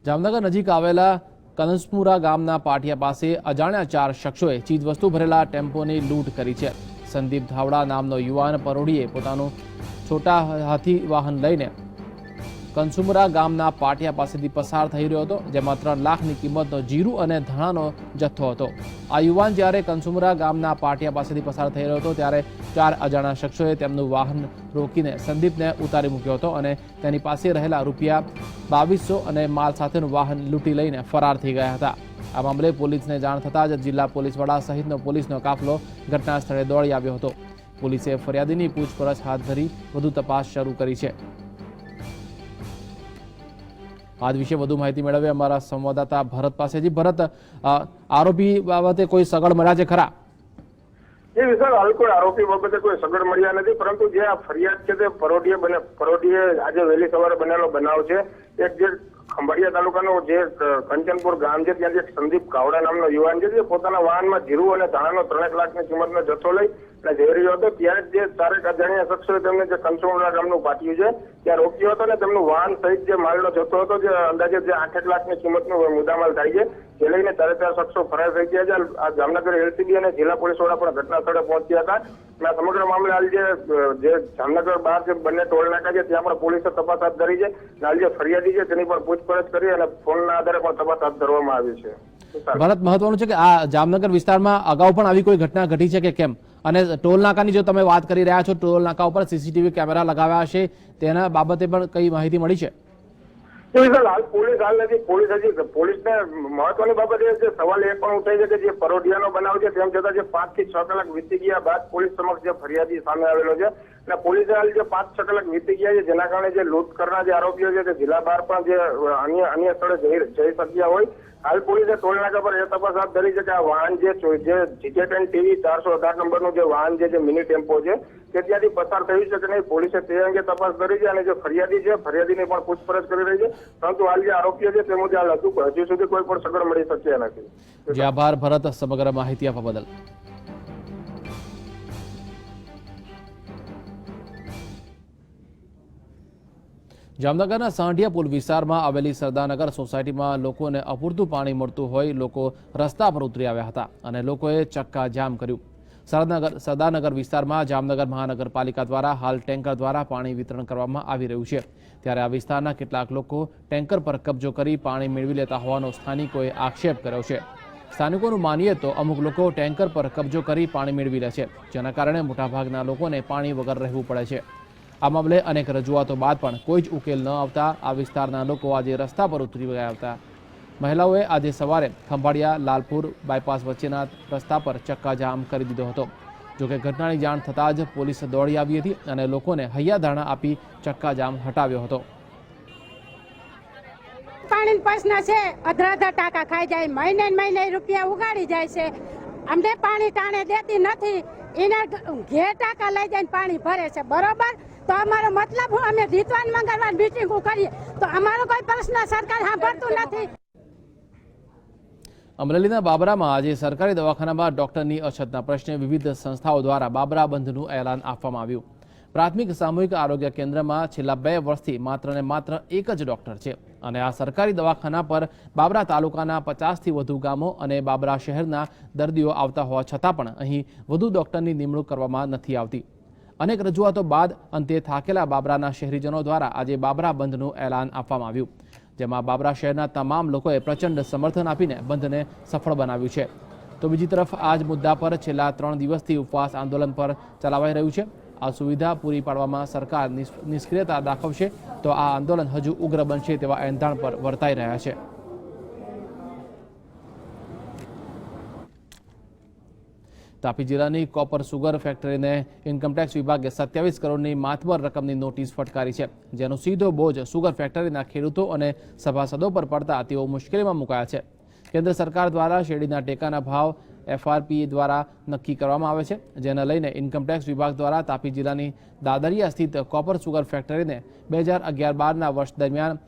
જામનગર નજીક આવેલા કનસપુરા ગામના પાટિયા પાસે અજાણ્યા 4 શખ્સોએ ચીજવસ્તુ ભરેલા ટેમ્પોની લૂંટ કરી છે। સંદીપ ધાવડા નામનો યુવાન પરોઢીએ પોતાનું છોટા હાથી વાહન લઈને કનસુમરા ગામના પાટિયા પાસેથી પસાર થઈ રહ્યો હતો, જેમાં 3 લાખની કિંમતનો જીરું અને ધાણાનો જથ્થો હતો। આ યુવાન જ્યારે કનસુમરા ગામના પાટિયા પાસેથી પસાર થઈ રહ્યો હતો ત્યારે 4 અજાણ્યા શખ્સોએ તેમનું વાહન રોકીને સંદીપને ઉતારી મૂક્યો હતો અને તેની પાસે રહેલા રૂપિયા 2200 અને માલ સાથેનું વાહન લૂંટી લઈને ફરાર થઈ ગયા હતા। આ મામલે પોલીસને જાણ થતાં જ જિલ્લા પોલીસ વડા સહિતનો પોલીસનો કાફલો ઘટના સ્થળે દોડી આવ્યો હતો। પોલીસે ફરિયાદીની પૂછપરછ હાથ ધરી વધુ તપાસ શરૂ કરી છે। આ વિશે વધુ માહિતી મેળવે અમારા સંવાદદાતા ભરત પાસેથી। ભરત, આરોપી બાબતે કોઈ સગડ મળ્યા છે ખરા? એ વિશાલ, હાલ કોઈ આરોપી બાબતે કોઈ સગડ મળ્યા નથી, પરંતુ જે આ ફરિયાદ છે તે પરોઢીએ આજે વહેલી સવારે બનેલો બનાવ છે। એક જે ખંભાળિયા તાલુકાનું જે કંચનપુર ગામ છે ત્યાં જે સંદીપ ગાવડા નામનો યુવાન છે જે પોતાના વાહનમાં જીરું અને ધાણાનો 3 લાખની કિંમતનો જથ્થો લઈ અને જઈ રહ્યો હતો। ત્યારે જે 4 અજાણ્યા શખ્સોએ તેમને જે કંચનપુરા ગામનું પાટિયું છે ત્યાં રોક્યો હતો અને તેમનું વાહન સહિત જે માલનો જથ્થો હતો જે અંદાજે જે 8 લાખની કિંમતનો મુદ્દામાલ થાય છે જે લઈને 4 શખ્સો ફરાર થઈ ગયા છે। આ જામનગર એલસીબી અને જિલ્લા પોલીસ વડા પણ ઘટના સ્થળે પહોંચ્યા હતા અને આ સમગ્ર મામલે હાલ જે જામનગર બહાર જે બંને ટોલ નાકા છે ત્યાં પણ પોલીસે તપાસ હાથ ધરી છે। હાલ જે ફરિયાદી છે તેની પણ પૂછપરછ કરી અને ફોનના આધારે પણ તપાસ હાથ ધરવામાં આવી છે। ભારત, મહત્વનું છે કે આ જામનગર વિસ્તારમાં અગાઉ પણ આવી કોઈ ઘટના ઘટી છે કે કેમ? અને ટોલ નાકાની જો તમે વાત કરી રહ્યા છો, ટોલ નાકા ઉપર સીસીટીવી કેમેરા લગાવ્યા હશે, તેના બાબતે પણ કઈ માહિતી મળી છે? હાલ પોલીસ નથી। પોલીસને મહત્વની બાબત એ છે, સવાલ એ પણ ઉઠાય છે કે જે પરોઢિયાનો બનાવ છે તેમ છતાં જે 5 થી 6 કલાક વીતી ગયા બાદ પોલીસ સમક્ષ જે ફરિયાદી સામે આવેલો છે અને પોલીસે હાલ જે 5-6 કલાક વીતી ગયા છે જેના કારણે જે લૂંટ કરનાર જે આરોપીઓ છે તે જિલ્લા બહાર પણ જે અન્ય સ્થળે જઈ શક્યા હોય। હાલ પોલીસે ટોલ નાકા પર એ તપાસ હાથ ધરી છે કે આ વાહન જે GK10 TV 418 નંબરનું જે વાહન છે મિની ટેમ્પો છે તે ત્યાંથી પસાર થયું છે કે નહીં, પોલીસે તે અંગે તપાસ કરી છે અને જે ફરિયાદી છે ફરિયાદીની પણ પૂછપરછ કરી રહી છે, પરંતુ હાલ જે આરોપીઓ છે તે મુજબ હાલ હજુ સુધી કોઈ પણ સગડ મળી શક્યા નથી। જી આભાર ભરત, સમગ્ર માહિતી આપવા બદલ। જામનગરના સાંઢિયા પુલ વિસ્તારમાં આવેલી સરદારનગર સોસાયટીમાં લોકોને અપૂરતું પાણી મળતું હોય લોકો રસ્તા પર ઉતરી આવ્યા હતા અને લોકોએ ચક્કા જામ કર્યું। સરદારનગર વિસ્તારમાં જામનગર મહાનગરપાલિકા દ્વારા હાલ ટેન્કર દ્વારા પાણી વિતરણ કરવામાં આવી રહ્યું છે, ત્યારે આ વિસ્તારના કેટલાક લોકો ટેન્કર પર કબજો કરી પાણી મેળવી લેતા હોવાનો સ્થાનિકોએ આક્ષેપ કર્યો છે। સ્થાનિકોનું માનીએ તો અમુક લોકો ટેન્કર પર કબજો કરી પાણી મેળવી લે છે, જેના કારણે મોટાભાગના લોકોને પાણી વગર રહેવું પડે છે। આ મામલે અનેક રજૂઆતો બાદ પણ કોઈ જ ઉકેલ ન આવતા આ વિસ્તારના લોકો આજે રસ્તા પર ઉતરી ગયા હતા। મહિલાઓએ આજે સવારે ખંભાળિયા લાલપુર બાયપાસ વચ્ચેના રસ્તા પર ચક્કાજામ કરી દીધો હતો। જોકે ઘટનાની જાણ થતાં જ પોલીસ દોડી આવી હતી અને લોકોને હૈયાધારણા આપી ચક્કાજામ હટાવ્યો હતો। પાણી પ્રશ્ન છે, અધરાધા ટાંકા ખાઈ જાય, મહિને રૂપિયા ઉગાડી જાય છે, અમને પાણી ટાણે દેતી નથી, એના ઘેર ટાંકા લઈ જઈને પાણી ભરે છે, બરોબર? તો અમારો મતલબ હું અમે રીતવાન મંગળવાર મીટિંગ કરીએ તો અમારો કોઈ પ્રશ્ન સરકાર સાંભળતું નથી। અમરેલીના બાબરામાં આજે સરકારી દવાખાનામાં ડોક્ટરની અછતના પ્રશ્ને વિવિધ સંસ્થાઓ દ્વારા બાબરા બંધનું એલાન આપવામાં આવ્યું। પ્રાથમિક સામૂહિક આરોગ્ય કેન્દ્રમાં છેલ્લા 2 વર્ષથી માત્ર ને માત્ર એક જ ડોક્ટર છે અને આ સરકારી દવાખાના પર બાબરા તાલુકાના 50થી વધુ ગામો અને બાબરા શહેરના દર્દીઓ આવતા હોવા છતાં પણ અહીં વધુ ડોક્ટરની નિમણૂક કરવામાં નથી આવતી। અનેક રજૂઆતો બાદ અંતે થાકેલા બાબરાના શહેરીજનો દ્વારા આજે બાબરા બંધનું એલાન આપવામાં આવ્યું, જેમાં બાબરા શહેરના તમામ લોકોએ પ્રચંડ સમર્થન આપીને બંધને સફળ બનાવ્યું છે। તો બીજી તરફ આ જ મુદ્દા પર છેલ્લા 3 દિવસથી ઉપવાસ આંદોલન પર ચલાવાઈ રહ્યું છે। આ સુવિધા પૂરી પાડવામાં સરકાર નિષ્ક્રિયતા દાખવશે તો આ આંદોલન હજુ ઉગ્ર બનશે તેવા એંધાણ પર વર્તાઈ રહ્યા છે। તાપી જિલ્લાની કોપર સુગર ફેક્ટરીને ઇન્કમટેક્સ વિભાગે 27 કરોડની માતબર રકમની નોટિસ ફટકારી છે, જેનો સીધો બોજ સુગર ફેક્ટરીના ખેડૂતો અને સભાસદો પર પડતા તેઓ મુશ્કેલીમાં મુકાયા છે। કેન્દ્ર સરકાર દ્વારા શેરડીના ટેકાના ભાવ FRP દ્વારા નક્કી કરવામાં આવે છે, જેને લઈને ઇન્કમટેક્સ વિભાગ દ્વારા તાપી જિલ્લાની દાદરિયા સ્થિત કોપર સુગર ફેક્ટરીને 2011-12ના વર્ષ દરમિયાન